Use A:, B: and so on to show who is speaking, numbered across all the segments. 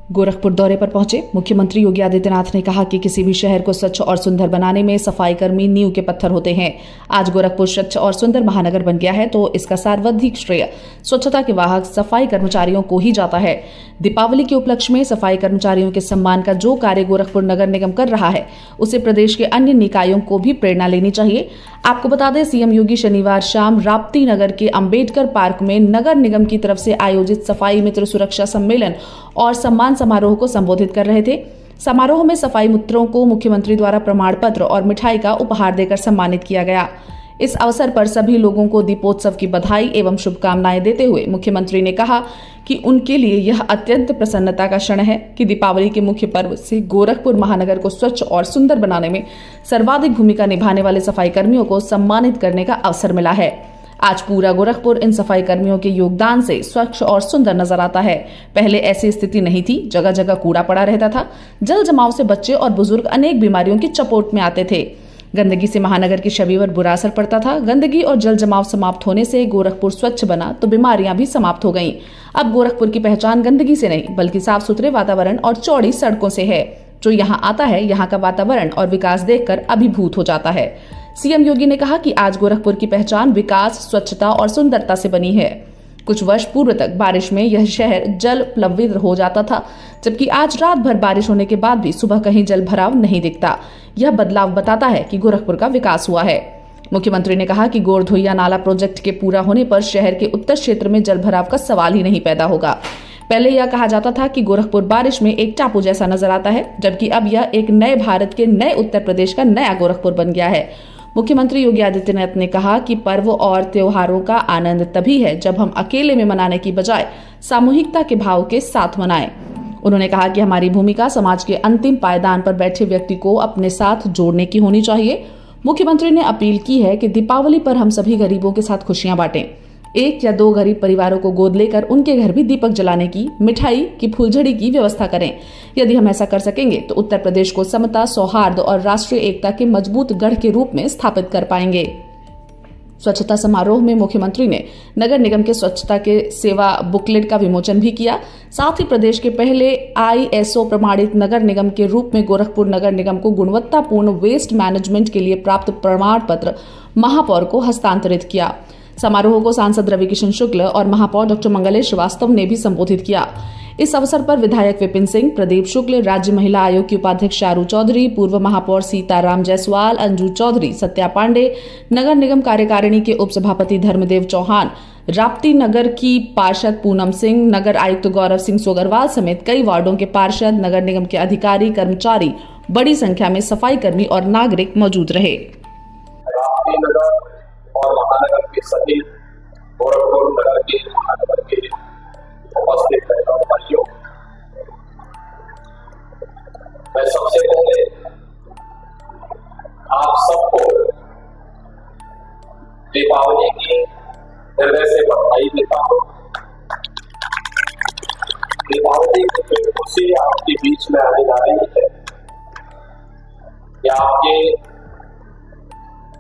A: गोरखपुर दौरे पर पहुंचे मुख्यमंत्री योगी आदित्यनाथ ने कहा कि किसी भी शहर को स्वच्छ और सुंदर बनाने में सफाई कर्मी नींव के पत्थर होते हैं। आज गोरखपुर स्वच्छ और सुंदर महानगर बन गया है तो इसका सर्वाधिक श्रेय स्वच्छता के वाहक सफाई कर्मचारियों को ही जाता है। दीपावली के उपलक्ष्य में सफाई कर्मचारियों के सम्मान का जो कार्य गोरखपुर नगर निगम कर रहा है उसे प्रदेश के अन्य निकायों को भी प्रेरणा लेनी चाहिए। आपको बता दें, सीएम योगी शनिवार शाम राप्ती नगर के अंबेडकर पार्क में नगर निगम की तरफ से आयोजित सफाई मित्र सुरक्षा सम्मेलन और सम्मान समारोह को संबोधित कर रहे थे। समारोह में सफाई मित्रों को मुख्यमंत्री द्वारा प्रमाण पत्र और मिठाई का उपहार देकर सम्मानित किया गया। इस अवसर पर सभी लोगों को दीपोत्सव की बधाई एवं शुभकामनाएं देते हुए मुख्यमंत्री ने कहा कि उनके लिए यह अत्यंत प्रसन्नता का क्षण है कि दीपावली के मुख्य पर्व से गोरखपुर महानगर को स्वच्छ और सुंदर बनाने में सर्वाधिक भूमिका निभाने वाले सफाई कर्मियों को सम्मानित करने का अवसर मिला है। आज पूरा गोरखपुर इन सफाई कर्मियों के योगदान से स्वच्छ और सुंदर नजर आता है। पहले ऐसी स्थिति नहीं थी, जगह जगह कूड़ा पड़ा रहता था। जल जमाव से बच्चे और बुजुर्ग अनेक बीमारियों की चपेट में आते थे। गंदगी से महानगर की छवि पर बुरा असर पड़ता था। गंदगी और जल जमाव समाप्त होने से गोरखपुर स्वच्छ बना तो बीमारियां भी समाप्त हो गईं। अब गोरखपुर की पहचान गंदगी से नहीं बल्कि साफ सुथरे वातावरण और चौड़ी सड़कों से है। जो यहाँ आता है यहाँ का वातावरण और विकास देखकर अभिभूत हो जाता है। सीएम योगी ने कहा कि आज गोरखपुर की पहचान विकास, स्वच्छता और सुंदरता से बनी है। कुछ वर्ष पूर्व तक बारिश में यह शहर जल प्लावित हो जाता था, जबकि आज रात भर बारिश होने के बाद भी सुबह कहीं जल भराव नहीं दिखता। यह बदलाव बताता है कि गोरखपुर का विकास हुआ है। मुख्यमंत्री ने कहा कि गोरधोइया नाला प्रोजेक्ट के पूरा होने पर शहर के उत्तर क्षेत्र में जल भराव का सवाल ही नहीं पैदा होगा। पहले यह कहा जाता था कि गोरखपुर बारिश में एक टापू जैसा नजर आता है, जबकि अब यह एक नए भारत के नए उत्तर प्रदेश का नया गोरखपुर बन गया है। मुख्यमंत्री योगी आदित्यनाथ ने कहा कि पर्व और त्योहारों का आनंद तभी है जब हम अकेले में मनाने की बजाय सामूहिकता के भाव के साथ मनाएं। उन्होंने कहा कि हमारी भूमिका समाज के अंतिम पायदान पर बैठे व्यक्ति को अपने साथ जोड़ने की होनी चाहिए। मुख्यमंत्री ने अपील की है कि दीपावली पर हम सभी गरीबों के साथ खुशियां बांटें। 1 या 2 गरीब परिवारों को गोद लेकर उनके घर भी दीपक जलाने की, मिठाई की फुलझड़ी की व्यवस्था करें। यदि हम ऐसा कर सकेंगे तो उत्तर प्रदेश को समता, सौहार्द और राष्ट्रीय एकता के मजबूत गढ़ के रूप में स्थापित कर पाएंगे। स्वच्छता समारोह में मुख्यमंत्री ने नगर निगम के स्वच्छता के सेवा बुकलेट का विमोचन भी किया। साथ ही प्रदेश के पहले ISO प्रमाणित नगर निगम के रूप में गोरखपुर नगर निगम को गुणवत्तापूर्ण वेस्ट मैनेजमेंट के लिए प्राप्त प्रमाण पत्र महापौर को हस्तांतरित किया। समारोह को सांसद रविकिशन शुक्ल और महापौर डॉक्टर मंगलेश श्रीवास्तव ने भी संबोधित किया। इस अवसर पर विधायक विपिन सिंह, प्रदीप शुक्ल, राज्य महिला आयोग की उपाध्यक्ष चारू चौधरी, पूर्व महापौर सीताराम जायसवाल, अंजू चौधरी, सत्या पांडे, नगर निगम कार्यकारिणी के उपसभापति धर्मदेव चौहान, राप्ती नगर की पार्षद पूनम सिंह, नगर आयुक्त गौरव सिंह सोगरवाल समेत कई वार्डों के पार्षद, नगर निगम के अधिकारी, कर्मचारी, बड़ी संख्या में सफाई कर्मी और नागरिक मौजूद रहे।
B: और महानगर के सभी गोरखपुर नगर के महानगर के उपस्थित भाइयों, मैं सबसे पहले आप सबको दीपावली की हृदय से बधाई देता हूँ। दीपावली की जो खुशी आपके बीच में आने जा रही है, या आपके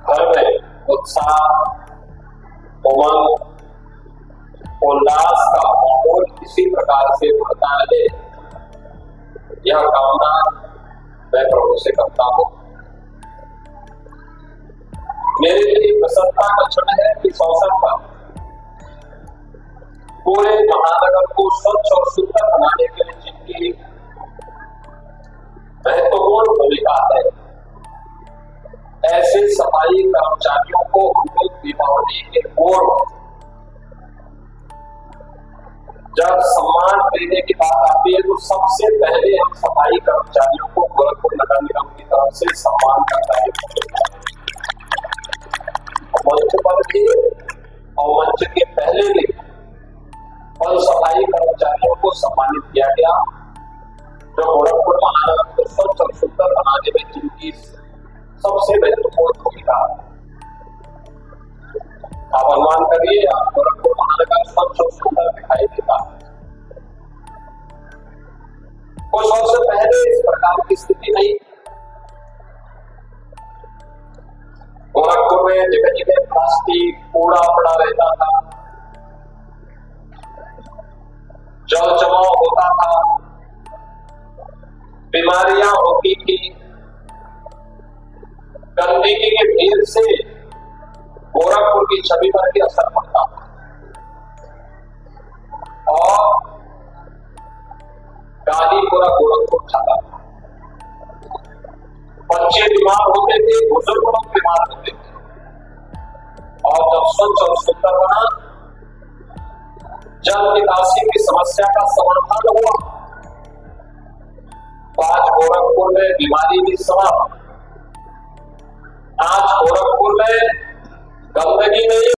B: घर में उत्साह, उमंग, उल्लास का माहौल इसी प्रकार से बढ़ता रहे, यह कामना मैं प्रभु से करता हूँ। मेरे लिए प्रसन्नता का क्षण है कि इस अवसर पर पूरे महानगर को स्वच्छ और सुंदर बनाने के लिए जिनकी महत्वपूर्ण भूमिका है, ऐसे सफाई कर्मचारियों को हम लोग दीपावली के पूर्व जब सम्मान देने की बात आती है तो सबसे पहले हम सफाई कर्मचारियों को गोरखपुर नगर निगम की तरफ से सम्मान का कार्यक्रम मंच पर भी और मंच के पहले भी और सफाई कर्मचारियों को सम्मानित किया गया, जो गोरखपुर महानगर को स्वच्छ और सुंदर बनाने में जिनकी सबसे महत्वपूर्ण भूमिका। आप अनुमान करिए, आप गोरखपुर महानगर स्वच्छ और सुंदर दिखाई देता। कुछ वर्ष पहले इस प्रकार की स्थिति नहीं। गोरखपुर में जगह जगह प्लास्टिक, कूड़ा पड़ा रहता था, जल जमाव होता था, बीमारियां होती थी, गंदगी के ढेर से गोरखपुर की छवि पर भी असर पड़ता था और गाली पूरा गोरखपुर खाता था। बच्चे बीमार होते थे, बुजुर्ग लोग बीमार होते थे और जब स्वच्छ और सुंदर बना, जल निकासी की समस्या का समाधान हुआ, तो आज गोरखपुर में बीमारी भी समाप्त। आज गोरखपुर में गंदगी नहीं